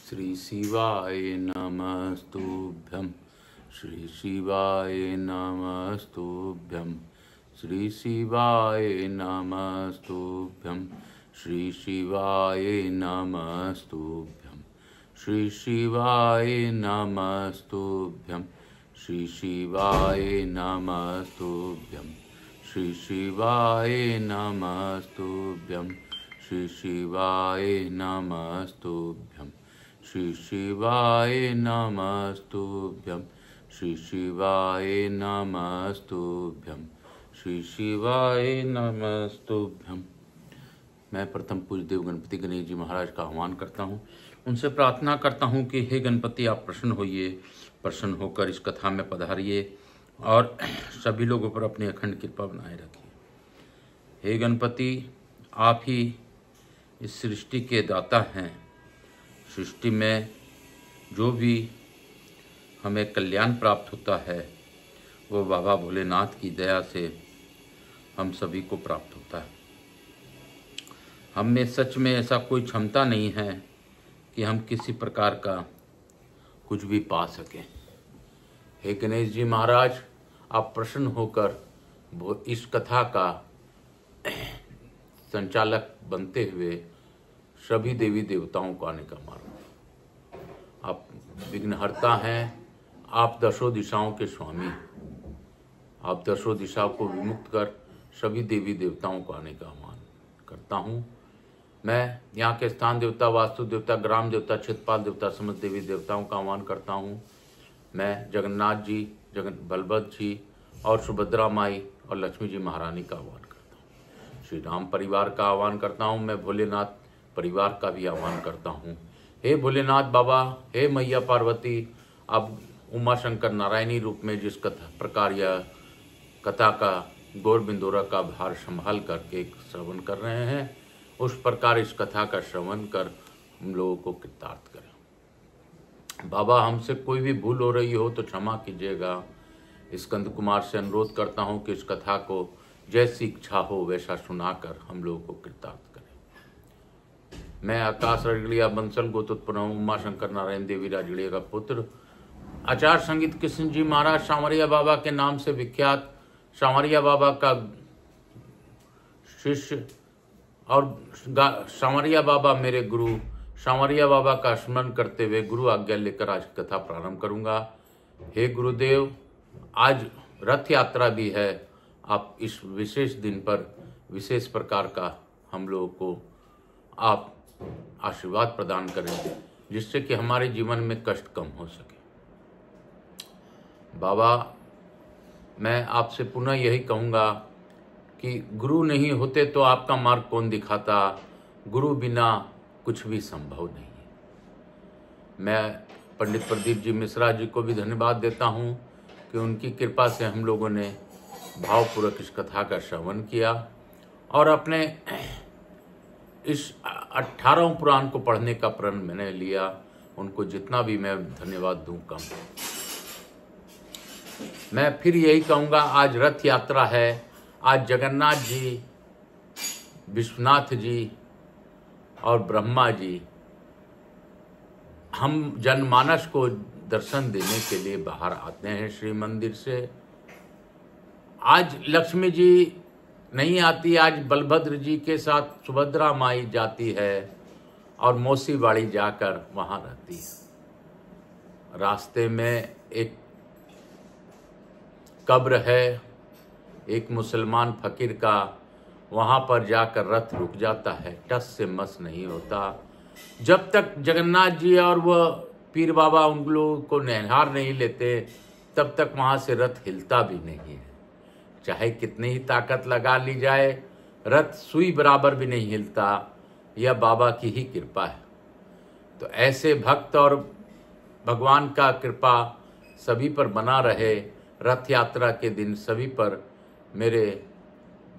श्री शिवाय नमस्तुभ्यं। श्री शिवाय नमस्तुभ्यं। श्री शिवाय नमस्तुभ्यं। श्री शिवाय नमस्तुभ्यं। श्री शिवाय नमस्तुभ्यं। श्री शिवाय नमस्तुभ्यं। श्री शिवाय नमस्तुभ्यं। श्री शिवाय नमस्तुभ्यं। श्री शिवाय नमस्तुभ्यं। श्री शिवाय नमस्तुभ्यं। श्री शिवाय नमस्तुभ्यं। मैं प्रथम पूज्य देव गणपति गणेश जी महाराज का आह्वान करता हूँ। उनसे प्रार्थना करता हूँ कि हे गणपति, आप प्रसन्न होइए, प्रसन्न होकर इस कथा में पधारिए और सभी लोगों पर अपनी अखंड कृपा बनाए रखिए। हे गणपति, आप ही इस सृष्टि के दाता हैं। सृष्टि में जो भी हमें कल्याण प्राप्त होता है वो बाबा भोलेनाथ की दया से हम सभी को प्राप्त होता है। हम में सच में ऐसा कोई क्षमता नहीं है कि हम किसी प्रकार का कुछ भी पा सकें। हे गणेश जी महाराज, आप प्रसन्न होकर इस कथा का संचालक बनते हुए सभी देवी देवताओं को आने का मार्ग। आप विघ्नहर्ता हैं, आप दशों दिशाओं के स्वामी। आप दशों दिशाओं को विमुक्त कर सभी देवी देवताओं को आने का आह्वान करता हूँ। मैं यहाँ के स्थान देवता, वास्तु देवता, ग्राम देवता, क्षेत्रपाल देवता, समस्त देवी देवताओं का आह्वान करता हूँ। मैं जगन्नाथ जी, बलभद्र जी और सुभद्रा माई और लक्ष्मी जी महारानी का आह्वान करता हूँ। श्री राम परिवार का आह्वान करता हूँ। मैं भोलेनाथ परिवार का भी आह्वान करता हूँ। हे भोलेनाथ बाबा, हे मैया पार्वती, आप उमा शंकर नारायणी रूप में जिस प्रकार यह कथा का गौर बिंदोरा का भार संभाल करके श्रवण कर रहे हैं, उस प्रकार इस कथा का श्रवण कर हम लोगों को कृतार्थ करें। बाबा, हमसे कोई भी भूल हो रही हो तो क्षमा कीजिएगा। स्कंद कुमार से अनुरोध करता हूँ कि इस कथा को जैसी इच्छा हो वैसा सुनाकर हम लोगों को कृतार्थ करें। मैं आकाश रजड़िया बंसल गोतोत्पन्न उमा शंकर नारायण देवी राजड़िया का पुत्र, आचार्य संगीत कृष्ण जी महाराज सांवरिया बाबा के नाम से विख्यात, सांवरिया बाबा का शिष्य और सांवरिया बाबा मेरे गुरु, सांवरिया बाबा का स्मरण करते हुए गुरु आज्ञा लेकर आज कथा प्रारंभ करूंगा। हे गुरुदेव, आज रथ यात्रा भी है। आप इस विशेष दिन पर विशेष प्रकार का हम लोगों को आप आशीर्वाद प्रदान करें जिससे कि हमारे जीवन में कष्ट कम हो सके। बाबा, मैं आपसे पुनः यही कहूँगा कि गुरु नहीं होते तो आपका मार्ग कौन दिखाता। गुरु बिना कुछ भी संभव नहीं है। मैं पंडित प्रदीप जी मिश्रा जी को भी धन्यवाद देता हूँ कि उनकी कृपा से हम लोगों ने भावपूर्वक इस कथा का श्रवण किया और अपने इस 18वें पुराण को पढ़ने का प्रण मैंने लिया। उनको जितना भी मैं धन्यवाद दूं कम। मैं फिर यही कहूँगा, आज रथ यात्रा है। आज जगन्नाथ जी, विश्वनाथ जी और ब्रह्मा जी हम जनमानस को दर्शन देने के लिए बाहर आते हैं श्री मंदिर से। आज लक्ष्मी जी नहीं आती, आज बलभद्र जी के साथ सुभद्रा माई जाती है और मौसी बाड़ी जाकर वहाँ रहती है। रास्ते में एक कब्र है एक मुसलमान फकीर का, वहाँ पर जाकर रथ रुक जाता है, टस से मस नहीं होता। जब तक जगन्नाथ जी और वह पीर बाबा उन लोगों को निहार नहीं लेते तब तक वहाँ से रथ हिलता भी नहीं है। चाहे कितनी ही ताकत लगा ली जाए, रथ सुई बराबर भी नहीं हिलता। यह बाबा की ही कृपा है। तो ऐसे भक्त और भगवान का कृपा सभी पर बना रहे। रथ यात्रा के दिन सभी पर मेरे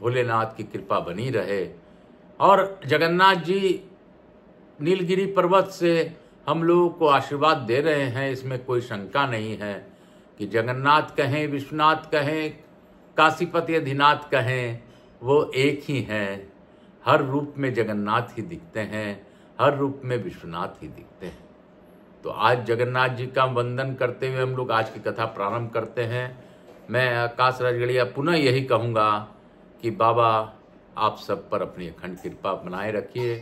भोलेनाथ की कृपा बनी रहे। और जगन्नाथ जी नीलगिरी पर्वत से हम लोगों को आशीर्वाद दे रहे हैं, इसमें कोई शंका नहीं है कि जगन्नाथ कहें, विश्वनाथ कहें, काशीपति अधिनाथ कहें, वो एक ही हैं। हर रूप में जगन्नाथ ही दिखते हैं, हर रूप में विश्वनाथ ही दिखते हैं। तो आज जगन्नाथ जी का वंदन करते हुए हम लोग आज की कथा प्रारंभ करते हैं। मैं आकाश राजगढ़िया पुनः यही कहूँगा कि बाबा आप सब पर अपनी अखंड कृपा बनाए रखिए।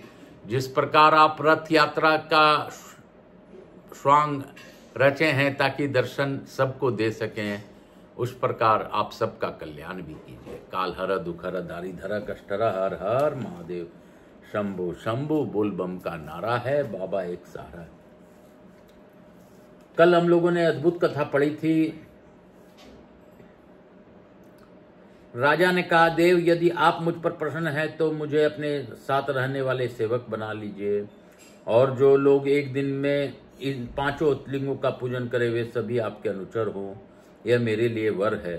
जिस प्रकार आप रथ यात्रा का स्वांग रचे हैं ताकि दर्शन सबको दे सकें, उस प्रकार आप सबका कल्याण भी कीजिए। काल हर दुख हर दारी धरा कष्ट हर हर हर महादेव शंभु शंभु बोल बम का नारा है, बाबा एक सहारा है। कल हम लोगों ने अद्भुत कथा पढ़ी थी। राजा ने कहा, देव यदि आप मुझ पर प्रसन्न हैं तो मुझे अपने साथ रहने वाले सेवक बना लीजिए, और जो लोग एक दिन में इन 5 लिंगों का पूजन करे वे सभी आपके अनुचर हो, यह मेरे लिए वर है।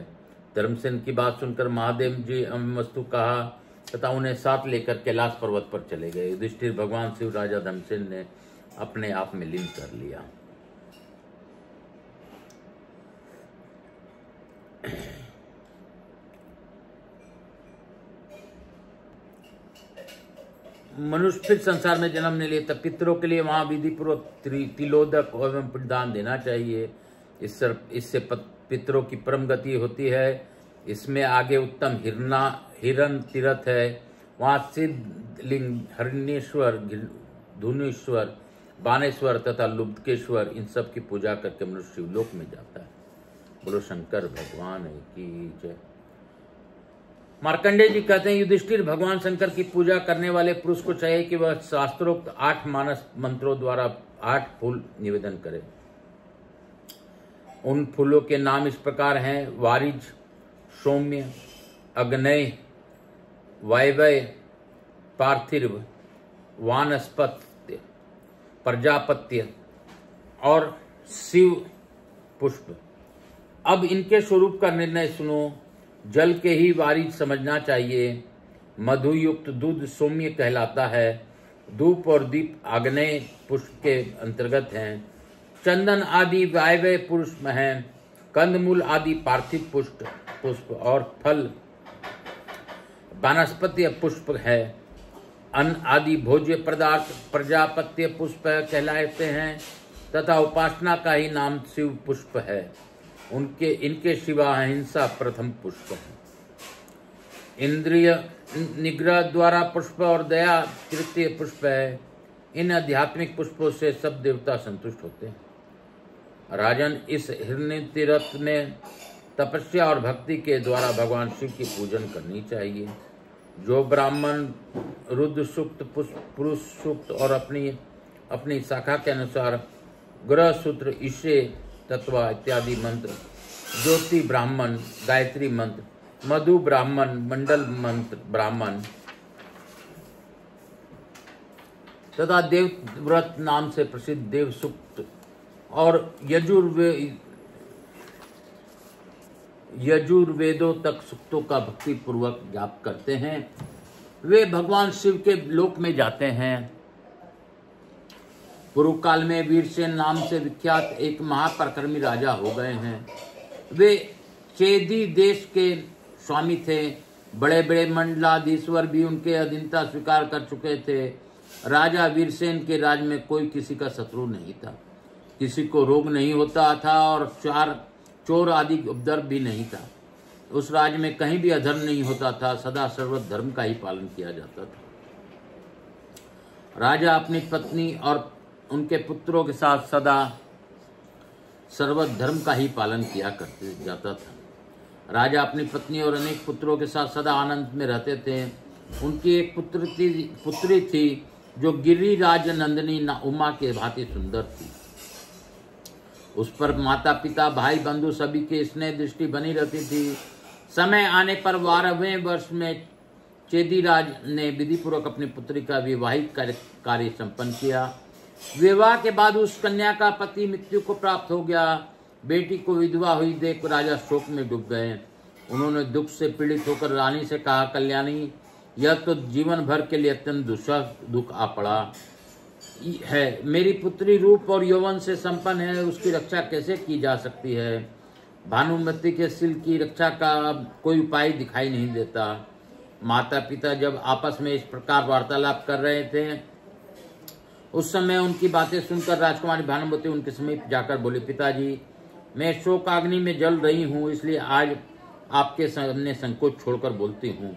धर्मसेन की बात सुनकर महादेव जी अमस्तु कहा तथा उन्हें साथ लेकर कैलाश पर्वत पर चले गए। युधिष्ठिर भगवान शिव राजा धर्मसेन ने अपने आप में लीन कर लिया। मनुष्य फिर संसार में जन्म ले लिए तब पितरों के लिए वहां विधि पूर्वक तिलोदक एवं पिंडदान देना चाहिए। इससे पितरों की परम गति होती है। इसमें आगे उत्तम हिरण तीर्थ है, वहां सिद्ध लिंग हरिणेश्वर, धुनेश्वर, बानेश्वर तथा लुब्धकेश्वर, इन सब की पूजा करके मनुष्य शिवलोक में जाता है। बोलो शंकर भगवान की जय। मार्कंडेय जी कहते हैं, युधिष्ठिर भगवान शंकर की पूजा करने वाले पुरुष को चाहिए कि वह शास्त्रोक्त 8 मानस मंत्रों द्वारा 8 फूल निवेदन करे। उन फूलों के नाम इस प्रकार हैं: वारिज, सौम्य, अग्नेय, वायवय, पार्थिव, वानस्पत्य, प्रजापत्य और शिव पुष्प। अब इनके स्वरूप का निर्णय सुनो। जल के ही वारिज समझना चाहिए। मधुयुक्त दूध सौम्य कहलाता है। धूप और दीप आग्नेय पुष्प के अंतर्गत हैं। चंदन आदि वायव्य पुष्प हैं। कंदमूल आदि पार्थिव पुष्प और फल वानस्पत्य पुष्प है। अन्न आदि भोज्य पदार्थ प्रजापत्य पुष्प कहलाते हैं तथा उपासना का ही नाम शिव पुष्प है। इनके सिवा अहिंसा प्रथम पुष्प है। इंद्रिय निग्रह द्वारा पुष्प और दया तृतीय पुष्प है। इन आध्यात्मिक पुष्पों से सब देवता संतुष्ट होते हैं। राजन, इस हिरण्य तीर्थ में तपस्या और भक्ति के द्वारा भगवान शिव की पूजन करनी चाहिए। जो ब्राह्मण रुद्र सूक्त, पुरुष सूक्त और अपनी शाखा के अनुसार ग्रह सूत्र, ईशे तत्वा इत्यादि मंत्र, ज्योति ब्राह्मण, गायत्री मंत्र, मधु ब्राह्मण, मंडल मंत्र ब्राह्मण तथा देवव्रत नाम से प्रसिद्ध देव सूक्त और यजुर्वेदों तक सूक्तों का भक्ति पूर्वक जाप करते हैं, वे भगवान शिव के लोक में जाते हैं। पूर्व काल में वीरसेन नाम से विख्यात एक महापराक्रमी राजा हो गए हैं। वे चेदी देश के स्वामी थे। बड़े बड़े मंडलाधीश्वर भी उनके अधीनता स्वीकार कर चुके थे। राजा वीरसेन के राज में कोई किसी का शत्रु नहीं था, किसी को रोग नहीं होता था और चोर आदि उपद्रव भी नहीं था। उस राज्य में कहीं भी अधर्म नहीं होता था, सदा सर्वत्र धर्म का ही पालन किया जाता था। राजा अपनी पत्नी और उनके पुत्रों के साथ सदा सर्वत्र धर्म का ही पालन किया करते जाता था। राजा अपनी पत्नी और अनेक पुत्रों के साथ सदा आनंद में रहते थे। उनकी एक पुत्री थी जो गिरिराज नंदिनी उमा के भांति सुंदर थी। उस पर माता पिता भाई बंधु सभी की स्नेह दृष्टि बनी रहती थी। समय आने पर 12वें वर्ष में चेदीराज ने विधि पूर्वक अपनी पुत्री का विवाहिक कार्य संपन्न किया। विवाह के बाद उस कन्या का पति मृत्यु को प्राप्त हो गया। बेटी को विधवा हुई देख राजा शोक में डूब गए। उन्होंने दुख से पीड़ित होकर रानी से कहा, कल्याणी, यह तो जीवन भर के लिए अत्यंत दुख आ पड़ा है। मेरी पुत्री रूप और यौवन से संपन्न है, उसकी रक्षा कैसे की जा सकती है? भानुमती के शील की रक्षा का कोई उपाय दिखाई नहीं देता। माता पिता जब आपस में इस प्रकार वार्तालाप कर रहे थे, उस समय उनकी बातें सुनकर राजकुमारी भानुमति उनके समीप जाकर बोली, पिताजी, मैं शोकाग्नि में जल रही हूँ, इसलिए आज आपके सामने संकोच छोड़कर बोलती हूँ।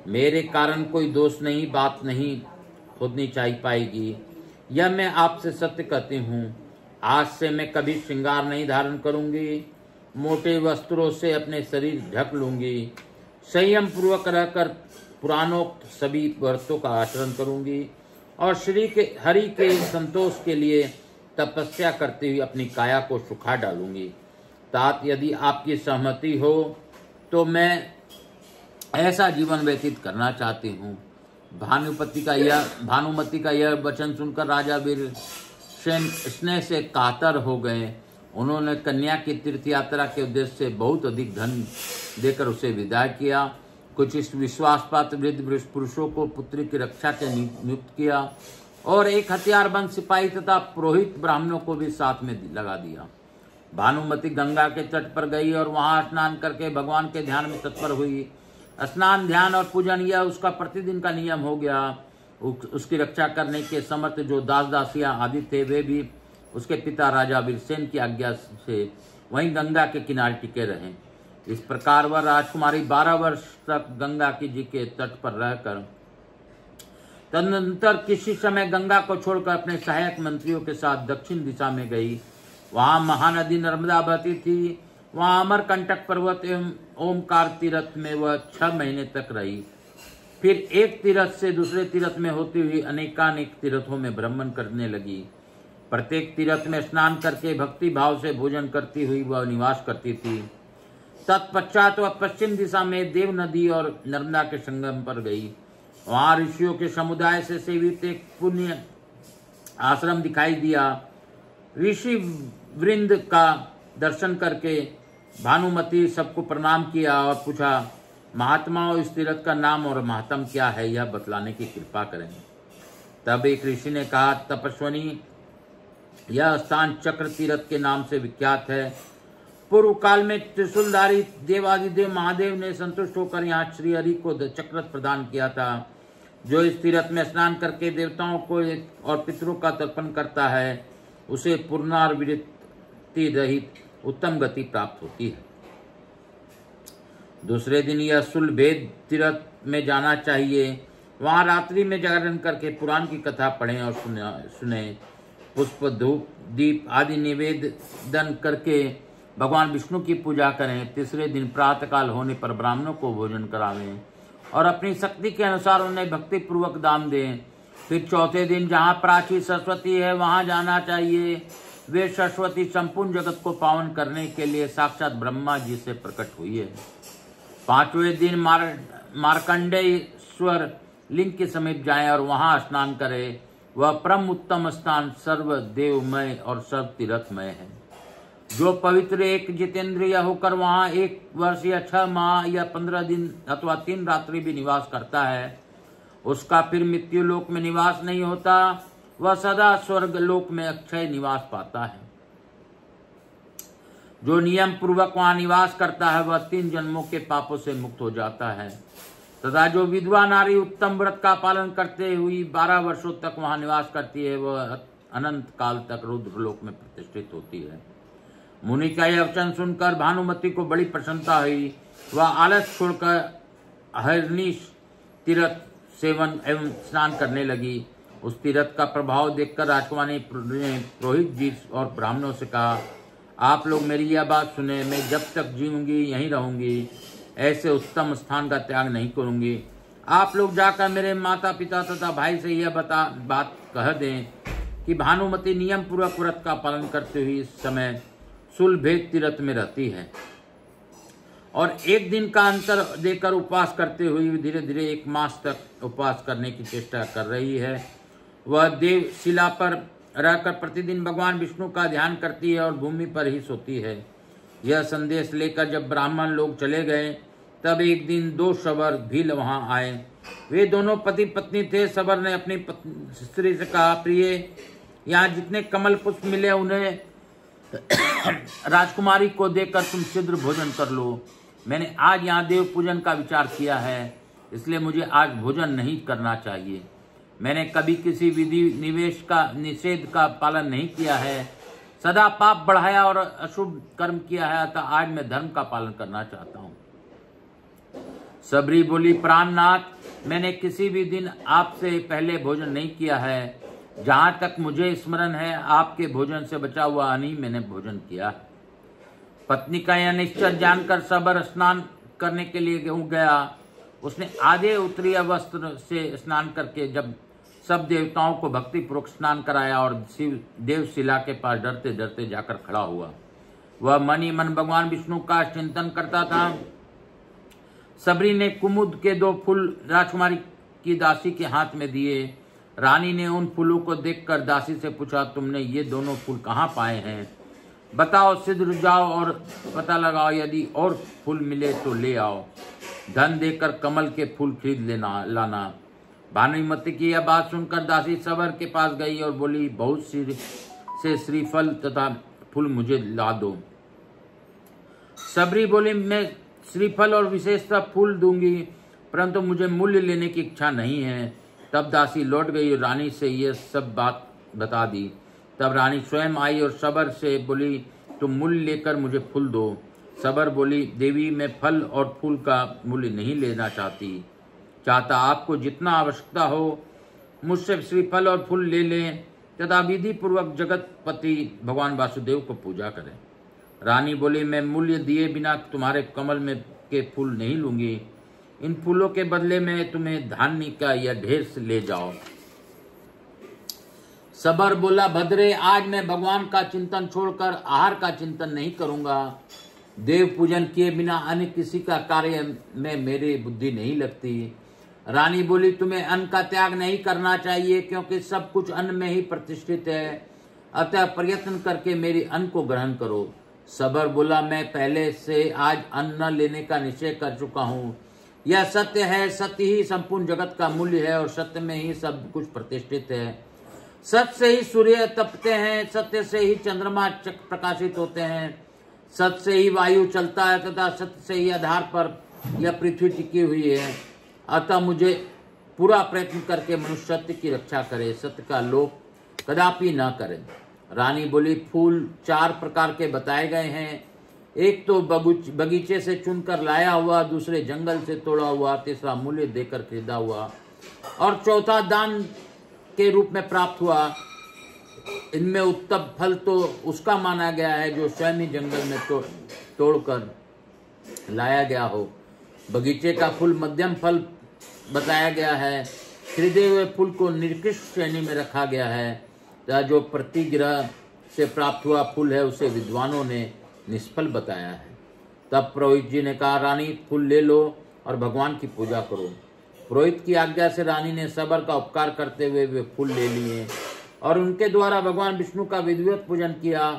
मेरे कारण कोई दोष नहीं, बात नहीं होनी चाहिए पाएगी, यह मैं आपसे सत्य कहती हूँ। आज से मैं कभी श्रृंगार नहीं धारण करूंगी, मोटे वस्त्रों से अपने शरीर ढक लूंगी, संयम पूर्वक रहकर पुराणोक्त सभी व्रतों का आचरण करूंगी और हरि के संतोष के लिए तपस्या करते हुए अपनी काया को सुखा डालूंगी। तात, यदि आपकी सहमति हो तो मैं ऐसा जीवन व्यतीत करना चाहती हूँ। भानुमति का यह वचन सुनकर राजा वीर स्नेह से कातर हो गए। उन्होंने कन्या की तीर्थ यात्रा के उद्देश्य से बहुत अधिक धन देकर उसे विदा किया। कुछ इस विश्वासपात्र वृद्ध पुरुषों को पुत्री की रक्षा के नियुक्त किया और एक हथियारबंद सिपाही तथा पुरोहित ब्राह्मणों को भी साथ में लगा दिया। भानुमति गंगा के तट पर गई और वहां स्नान करके भगवान के ध्यान में तत्पर हुई। स्नान, ध्यान और पूजन यह उसका प्रतिदिन का नियम हो गया। उसकी रक्षा करने के समर्थ जो दास दासियां आदि थे, वे भी उसके पिता राजा वीरसेन की आज्ञा से वहीं गंगा के किनारे टिके रहे। इस प्रकार वह राजकुमारी 12 वर्ष तक गंगा जी के तट पर रहकर तदनंतर किसी समय गंगा को छोड़कर अपने सहायक मंत्रियों के साथ दक्षिण दिशा में गई। वहां महानदी नर्मदा बहती थी। वहां अमरकंटक पर्वत एवं ओमकार तीर्थ में वह 6 महीने तक रही। फिर एक तीर्थ से दूसरे तीर्थ में होती हुई अनेकानेक तीर्थों में भ्रमण करने लगी। प्रत्येक तीर्थ में स्नान करके भक्ति भाव से भोजन करती हुई वह निवास करती थी। तत्पश्चात वह पश्चिम दिशा में देव नदी और नर्मदा के संगम पर गई। वहां ऋषियों के समुदाय से सेवित एक पुण्य आश्रम दिखाई दिया। ऋषि वृंद का दर्शन करके भानुमति सबको प्रणाम किया और पूछा, महात्माओं, इस तीर्थ का नाम और महात्म क्या है, यह बतलाने की कृपा करें। तब एक ऋषि ने कहा, तपस्वनी, यह स्थान चक्र तीर्थ के नाम से विख्यात है। पूर्व काल में त्रिशूलधारी देवादिदेव महादेव ने संतुष्ट होकर यहाँ श्री हरि को चक्र प्रदान किया था। जो इस तीर्थ में स्नान करके देवताओं को और पितरों का तर्पण करता है, उसे पुनरावृत्ति रहित उत्तम गति प्राप्त होती है। दूसरे दिन यह सुलभेद तीर्थ में जाना चाहिए। वहां रात्रि में जागरण करके पुराण की कथा पढ़ें और सुने। पुष्प, धूप, दीप आदि निवेदन करके भगवान विष्णु की पूजा करें। तीसरे दिन प्रातःकाल होने पर ब्राह्मणों को भोजन करावें और अपनी शक्ति के अनुसार उन्हें भक्ति पूर्वक दान दें। फिर चौथे दिन जहाँ प्राची सरस्वती है वहां जाना चाहिए। वे सरस्वती संपूर्ण जगत को पावन करने के लिए साक्षात ब्रह्मा जी से प्रकट हुई है। पांचवें दिन मार्कंडेश्वर लिंग के समीप जाएं और वहां स्नान करें। वह परम उत्तम स्थान सर्व देवमय और सर्व तीर्थमय है। जो पवित्र एक जितेंद्रिय होकर वहां 1 वर्ष या 6 माह या 15 दिन अथवा 3 रात्रि भी निवास करता है, उसका फिर मृत्यु लोक में निवास नहीं होता। वह सदा स्वर्ग लोक में अक्षय निवास पाता है। जो नियम पूर्वक वहां निवास करता है, वह 3 जन्मों के पापों से मुक्त हो जाता है। तथा जो विधवा नारी उत्तम व्रत का पालन करते हुए 12 वर्षों तक वहां निवास करती है, वह अनंत काल तक रुद्रलोक में प्रतिष्ठित होती है। मुनि का यह वचन सुनकर भानुमति को बड़ी प्रसन्नता हुई। वह आलस छोड़कर हरनीश तीर्थ सेवन एवं स्नान करने लगी। उस तीर्थ का प्रभाव देखकर राजकुमारी ने पुरोहित जी और ब्राह्मणों से कहा, आप लोग मेरी यह बात सुने। मैं जब तक जीऊंगी यहीं रहूंगी, ऐसे उत्तम स्थान का त्याग नहीं करूंगी। आप लोग जाकर मेरे माता पिता तथा भाई से यह बात कह दें कि भानुमति नियम पूर्वक व्रत का पालन करते हुए इस समय सुलभेद तीर्थ में रहती है और 1 दिन का अंतर देकर उपवास करते हुए धीरे धीरे 1 मास तक उपवास करने की चेष्टा कर रही है। वह देव शिला पर रहकर प्रतिदिन भगवान विष्णु का ध्यान करती है और भूमि पर ही सोती है। यह संदेश लेकर जब ब्राह्मण लोग चले गए, तब एक दिन 2 शबर भी वहां आए। वे दोनों पति पत्नी थे। शबर ने अपनी स्त्री से कहा, प्रिय, यहाँ जितने कमल पुष्प मिले उन्हें राजकुमारी को देकर तुम शीघ्र भोजन कर लो। मैंने आज यहाँ देव पूजन का विचार किया है, इसलिए मुझे आज भोजन नहीं करना चाहिए। मैंने कभी किसी विधि निवेश का निषेध का पालन नहीं किया है, सदा पाप बढ़ाया और अशुभ कर्म किया है, अतः आज मैं धर्म का पालन करना चाहता हूँ। सबरी बोली, प्राणनाथ, मैंने किसी भी दिन आपसे पहले भोजन नहीं किया है। जहां तक मुझे स्मरण है, आपके भोजन से बचा हुआ अन्न ही मैंने भोजन किया। पत्नी का यह निश्चय जानकर सबर स्नान करने के लिए गया। उसने आधे उत्तरीय वस्त्र से स्नान करके जब सब देवताओं को भक्ति पूर्वक स्नान कराया और देवशिला के पास डरते डरते जाकर खड़ा हुआ। वह मन ही मन भगवान विष्णु का चिंतन करता था। सबरी ने कुमुद के 2 फूल राजकुमारी की दासी के हाथ में दिए। रानी ने उन फूलों को देखकर दासी से पूछा, तुमने ये दोनों फूल कहाँ पाए हैं? बताओ, शीघ्र जाओ और पता लगाओ, यदि और फूल मिले तो ले आओ। धन देकर कमल के फूल खरीद लाना। भानुमति की यह बात सुनकर दासी सबर के पास गई और बोली, बहुत से श्रीफल तथा फूल मुझे ला दो। सबरी बोली, मैं श्रीफल और विशेषतः फूल दूंगी, परंतु मुझे मूल्य लेने की इच्छा नहीं है। तब दासी लौट गई और रानी से यह सब बात बता दी। तब रानी स्वयं आई और सबर से बोली, तुम मूल्य लेकर मुझे फूल दो। सबर बोली, देवी, मैं फल और फूल का मूल्य नहीं लेना चाहता। आपको जितना आवश्यकता हो मुझसे श्रीफल और फूल ले लें तथा विधि पूर्वक जगतपति भगवान वासुदेव को पूजा करें। रानी बोली, मैं मूल्य दिए बिना तुम्हारे कमल में के फूल नहीं लूंगी। इन फूलों के बदले में तुम्हें धान्य का यह ढेर से ले जाओ। सबर बोला, भद्रे, आज मैं भगवान का चिंतन छोड़कर आहार का चिंतन नहीं करूंगा। देव पूजन किए बिना अन्य किसी का कार्य में मेरी बुद्धि नहीं लगती। रानी बोली, तुम्हें अन्न का त्याग नहीं करना चाहिए, क्योंकि सब कुछ अन्न में ही प्रतिष्ठित है, अतः प्रयत्न करके मेरी अन्न को ग्रहण करो। सबर बोला, मैं पहले से आज अन्न न लेने का निश्चय कर चुका हूँ। यह सत्य है, सत्य ही संपूर्ण जगत का मूल्य है और सत्य में ही सब कुछ प्रतिष्ठित है। सत्य से ही सूर्य तपते हैं, सत्य से ही चंद्रमा प्रकाशित होते हैं, सत्य से ही वायु चलता है तथा सत्य से ही आधार पर यह पृथ्वी टिकी हुई है। अतः मुझे पूरा प्रयत्न करके मनुष्य सत्य की रक्षा करे, सत्य का लोप कदापि न करे। रानी बोली, फूल 4 प्रकार के बताए गए हैं। एक तो बगीचे से चुनकर लाया हुआ, दूसरे जंगल से तोड़ा हुआ, तीसरा मूल्य देकर खरीदा हुआ और चौथा दान के रूप में प्राप्त हुआ। इनमें उत्तम फल तो उसका माना गया है जो स्वयं ही जंगल में तोड़कर लाया गया हो। बगीचे का फूल मध्यम फल बताया गया है। खरीदे हुए फूल को निकृष्ट श्रेणी में रखा गया है। जो प्रतिग्रह से प्राप्त हुआ फूल है उसे विद्वानों ने निष्फल बताया है। तब पुरोहित जी ने कहा, रानी, फूल ले लो और भगवान की पूजा करो। पुरोहित की आज्ञा से रानी ने सबर का उपकार करते हुए वे फूल ले लिए और उनके द्वारा भगवान विष्णु का विधिवत पूजन किया।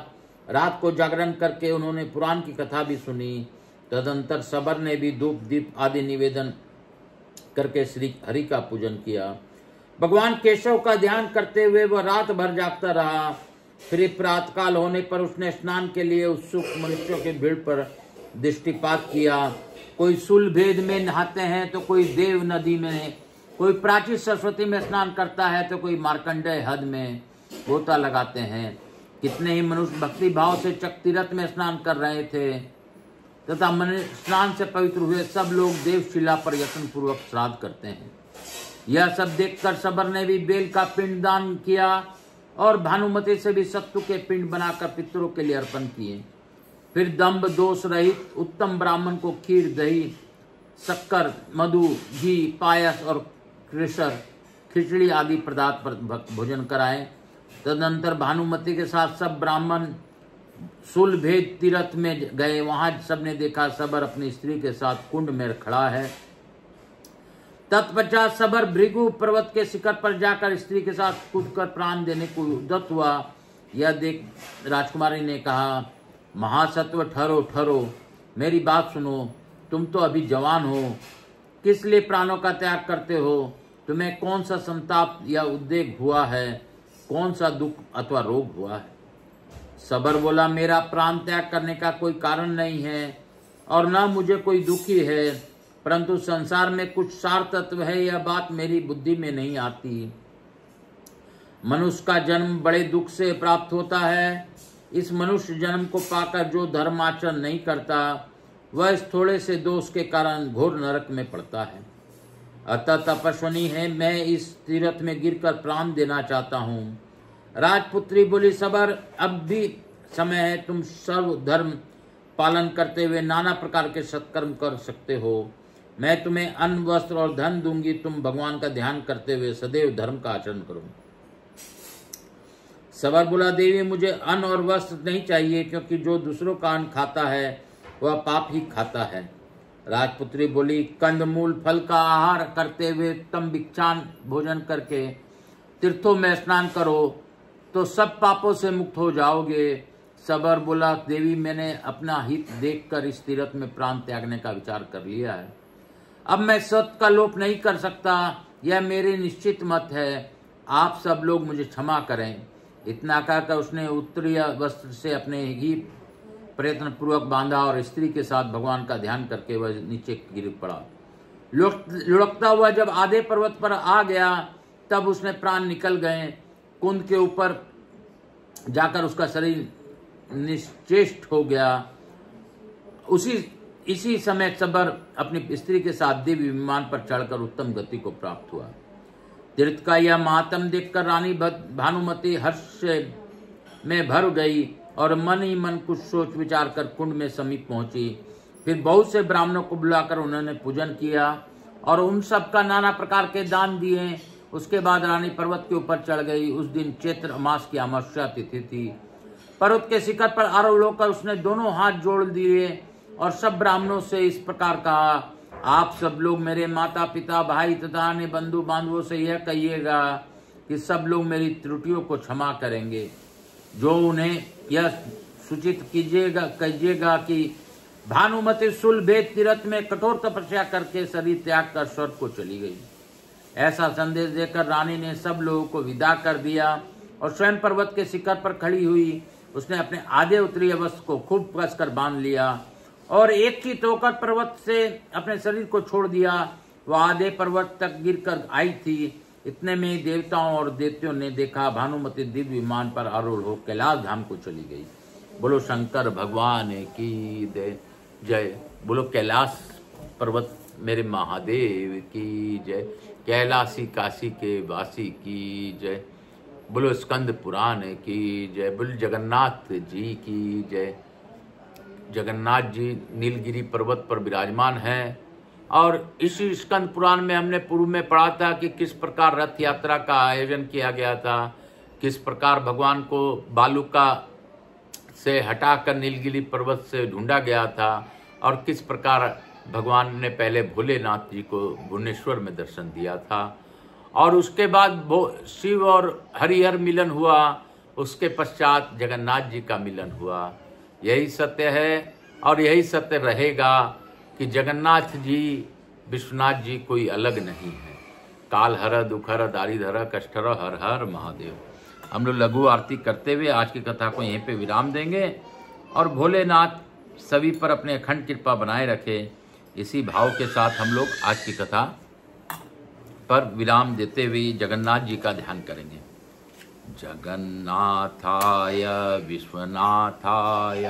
रात को जागरण करके उन्होंने पुराण की कथा भी सुनी। तदंतर सबर ने भी धूप दीप आदि निवेदन करके श्री हरि का पूजन किया। भगवान केशव का ध्यान करते हुए वह रात भर जागता रहा। फिर प्रातःकाल होने पर उसने स्नान के लिए उत्सुक मनुष्यों की भीड़ पर दृष्टिपात किया। कोई सूल भेद में नहाते हैं तो कोई देव नदी में, कोई प्राची सरस्वती में स्नान करता है तो कोई मार्कंडेय हद में गोता लगाते हैं। कितने ही मनुष्य भक्ति भाव से चक्तीरथ में स्नान कर रहे थे तथा स्नान से पवित्र हुए सब लोग देवशिला पर यत्न पूर्वक श्राद्ध करते हैं। यह सब देखकर सबर ने भी बेल का पिंड दान किया और भानुमति से भी सत्तू के पिंड बनाकर पितरों के लिए अर्पण किए। फिर दंभ दोष रहित उत्तम ब्राह्मण को खीर, दही, शक्कर, मधु, घी, पायस और खिचड़ी आदि पदार्थ पर भोजन कराए। तदनंतर भानुमति के साथ सब ब्राह्मण शूल भेद तीर्थ में गए। वहां सबने देखा सबर अपनी स्त्री के साथ कुंड में खड़ा है। तत्पश्चात सबर भृगु पर्वत के शिखर पर जाकर स्त्री के साथ कूदकर प्राण देने को उद्यत हुआ। यह देख राजकुमारी ने कहा, महासत्व, ठहरो ठहरो, मेरी बात सुनो। तुम तो अभी जवान हो, किस लिए प्राणों का त्याग करते हो? तुम्हें कौन सा संताप या उद्वेग हुआ है? कौन सा दुख अथवा रोग हुआ है? सबर बोला, मेरा प्राण त्याग करने का कोई कारण नहीं है और न मुझे कोई दुखी है, परंतु संसार में कुछ सार तत्व है, यह बात मेरी बुद्धि में नहीं आती। मनुष्य का जन्म बड़े दुख से प्राप्त होता है। इस मनुष्य जन्म को पाकर जो धर्माचरण नहीं करता वह इस थोड़े से दोष के कारण घोर नरक में पड़ता है। अतः तपस्विनी है, मैं इस तीर्थ में गिरकर प्राण देना चाहता हूँ। राजपुत्री बोली, सबर, अब भी समय है, तुम सर्व धर्म पालन करते हुए नाना प्रकार के सत्कर्म कर सकते हो। मैं तुम्हें अन्न, वस्त्र और धन दूंगी, तुम भगवान का ध्यान करते हुए सदैव धर्म का आचरण करो। सबर बोला, देवी मुझे अन्न और वस्त्र नहीं चाहिए, क्योंकि जो दूसरों का अन्न खाता है वह पाप ही खाता है। राजपुत्री बोली, कंदमूल फल का आहार करते हुए उत्तम भिक्षान भोजन करके तीर्थों में स्नान करो तो सब पापों से मुक्त हो जाओगे। सबर बोला, देवी मैंने अपना हित देखकर इस तीर्थ में प्राण त्यागने का विचार कर लिया है। अब मैं सत्य का लोप नहीं कर सकता, यह मेरी निश्चित मत है। आप सब लोग मुझे क्षमा करें। इतना कहकर उसने उत्तरीय वस्त्र से अपने ही प्रयत्न पूर्वक बांधा और स्त्री के साथ भगवान का ध्यान करके वह नीचे गिर पड़ा। लुढ़कता हुआ जब आधे पर्वत पर आ गया तब उसने प्राण निकल गए। कुंद के ऊपर जाकर उसका शरीर निश्चेष्ट हो गया। इसी समय सबर अपनी स्त्री के साथ दिव्य विमान पर चढ़कर उत्तम गति को प्राप्त हुआ। तीर्थ का यह महात्म देखकर रानी भानुमति हर्ष में भर गई और मन ही मन कुछ सोच विचार कर कुंड में समीप पहुंची। फिर बहुत से ब्राह्मणों को बुलाकर उन्होंने पूजन किया और उन सब का नाना प्रकार के दान दिए। उसके बाद रानी पर्वत के ऊपर चढ़ गई। उस दिन चैत्र मास की अमावस्या तिथि थी। पर्वत के शिखर पर आरोहण होकर उसने दोनों हाथ जोड़ दिए और सब ब्राह्मणों से इस प्रकार कहा, आप सब लोग मेरे माता पिता, भाई तथा अन्य बंधु बांधवों से यह कहिएगा कि सब लोग मेरी त्रुटियों को क्षमा करेंगे। जो उन्हें यह सूचित कीजिएगा कि भानुमति सुलभेद तीर्थ में कठोर तपस्या करके शरीर त्याग कर स्वर्ग को चली गई। ऐसा संदेश देकर रानी ने सब लोगों को विदा कर दिया और स्वयं पर्वत के शिखर पर खड़ी हुई। उसने अपने आधे उत्तरीय वस्त्र को खूब कसकर बांध लिया और एक चित होकर पर्वत से अपने शरीर को छोड़ दिया। वह आधे पर्वत तक गिरकर आई थी। इतने में देवताओं और देवतियों ने देखा भानुमति दिव्य विमान पर आरूढ़ हो कैलाश धाम को चली गई। बोलो शंकर भगवान की जय। बोलो कैलाश पर्वत मेरे महादेव की जय। कैलाशी काशी के वासी की जय। बोलो स्कंद पुराण की जय। बोलो जगन्नाथ जी की जय। जगन्नाथ जी नीलगिरी पर्वत पर विराजमान हैं और इसी स्कंद पुराण में हमने पूर्व में पढ़ा था कि किस प्रकार रथ यात्रा का आयोजन किया गया था, किस प्रकार भगवान को बालुका से हटाकर नीलगिरी पर्वत से ढूंढा गया था और किस प्रकार भगवान ने पहले भोलेनाथ जी को भुवनेश्वर में दर्शन दिया था और उसके बाद शिव और हरिहर मिलन हुआ। उसके पश्चात जगन्नाथ जी का मिलन हुआ। यही सत्य है और यही सत्य रहेगा कि जगन्नाथ जी विश्वनाथ जी कोई अलग नहीं है। काल हर दुख हर दारिधर कष्ट हर हर महादेव। हम लोग लघु आरती करते हुए आज की कथा को यहीं पे विराम देंगे और भोलेनाथ सभी पर अपने अखंड कृपा बनाए रखे। इसी भाव के साथ हम लोग आज की कथा पर विराम देते हुए जगन्नाथ जी का ध्यान करेंगे। जगन्नाथाय विश्वनाथाय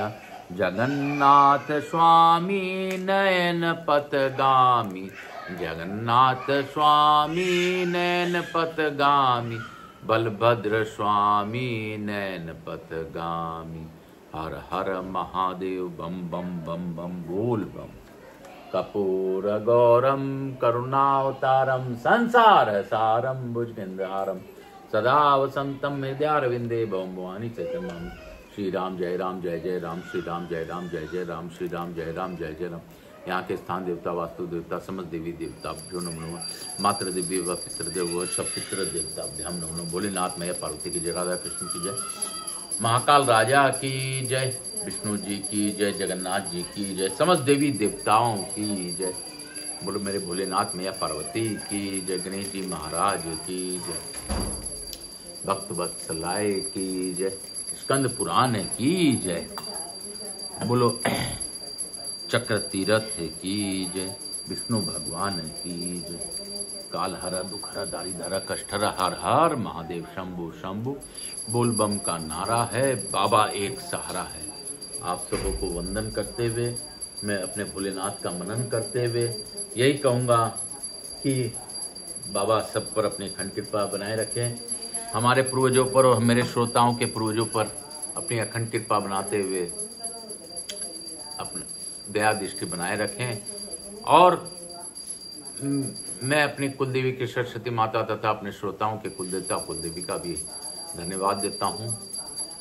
जगन्नाथ स्वामी नयन पथगामी। जगन्नाथ स्वामी नयन पथगामी। बलभद्र स्वामी नयन पथगामी। हर हर महादेव बम बम बम बम बोल बम। कपूर गौरम करुणावतारम संसार सारम भुजगेन्द्रहारम सदा वसंतम हृदयारविंदे भवानी चैतन्यम। श्री राम जय राम जय जय राम। श्री राम जय राम जय जय राम। श्री राम जय राम जय जय राम। यहाँ के स्थान देवता, वास्तु देवता, समस्त देवी देवता भ्यो नमो नमः। मातृ देवी व पितृदेव व सब पितृ देवता भ्याम नमो नमः। भोलेनाथ मैया पार्वती की जय, राधा कृष्ण की जय, महाकाल राजा की जय, विष्णु जी की जय, जगन्नाथ जी की जय, समस्त देवी देवताओं की जय। बोलो मेरे भोलेनाथ मैया पार्वती की जय, गणेश जी महाराज की जय, भक्त वत्सलाय की जय, स्कंद पुराण की जय। बोलो चक्र तीर्थ की जय, विष्णु भगवान की जय। काल हरा दुख हरा दारी धरा कष्ट हरा हर हर महादेव शंभु शंभु। बोल बम का नारा है, बाबा एक सहारा है। आप सबों को वंदन करते हुए, मैं अपने भोलेनाथ का मनन करते हुए यही कहूँगा कि बाबा सब पर अपनी अखंड कृपा बनाए रखें, हमारे पूर्वजों पर और मेरे श्रोताओं के पूर्वजों पर अपनी अखंड कृपा बनाते हुए अपनी दया दृष्टि बनाए रखें। और मैं अपनी कुलदेवी की सरस्वती माता तथा अपने श्रोताओं के कुलदेवता कुलदेवी का भी धन्यवाद देता हूँ।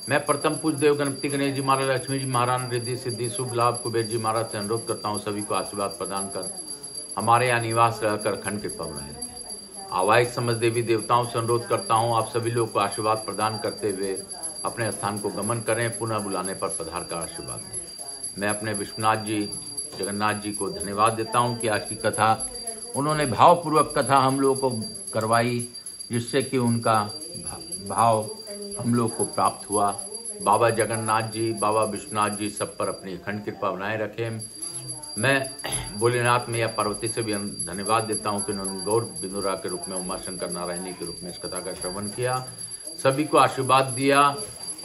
मैं प्रथम पूज्य देव गणपति गणेश जी महाराज, लक्ष्मी जी महाराज, रिद्धि सिद्धि शुभ लाभ कुबेर जी महाराज से अनुरोध करता हूँ सभी को आशीर्वाद प्रदान कर हमारे यहाँ निवास रहकर अखंड कृपा बनाए रखें। आवाहिक समझ देवी देवताओं से अनुरोध करता हूँ आप सभी लोग को आशीर्वाद प्रदान करते हुए अपने स्थान को गमन करें, पुनः बुलाने पर पधार का आशीर्वाद दें। मैं अपने विश्वनाथ जी जगन्नाथ जी को धन्यवाद देता हूँ कि आज की कथा उन्होंने भावपूर्वक कथा हम लोगों को करवाई, जिससे कि उनका भाव हम लोग को प्राप्त हुआ। बाबा जगन्नाथ जी, बाबा विश्वनाथ जी सब पर अपनी अखंड कृपा बनाए रखें। मैं भोलेनाथ में या पार्वती से भी धन्यवाद देता हूँ कि उन्होंने गौर बिंदुरा के रूप में, उमा शंकर नारायणी के रूप में इस कथा का श्रवण किया, सभी को आशीर्वाद दिया।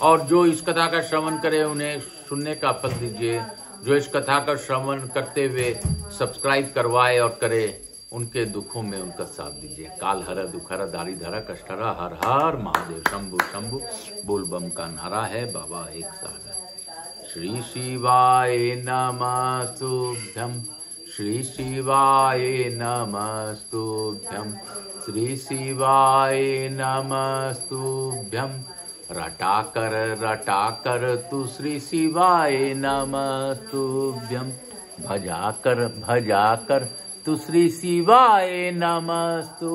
और जो इस कथा का श्रवण करे उन्हें सुनने का फल दीजिए, जो इस कथा का श्रवण करते हुए सब्सक्राइब करवाए और करे उनके दुखों में उनका साथ दीजिए। काल हरा दुख हरा दारी धरा कष्ट हरा हर हर महादेव शंभु शंभु। बोल बम का नारा है, बाबा एक सहारा। श्री शिवाय नमस्तुभ्यं, श्री शिवाय नमस्तुभ्यं, श्री शिवाय नमस्तुभ्यं। रटाकर तू श्री शिवाय नमस्तुभ्यं, भजाकर तू श्री शिवाय नमस्तु।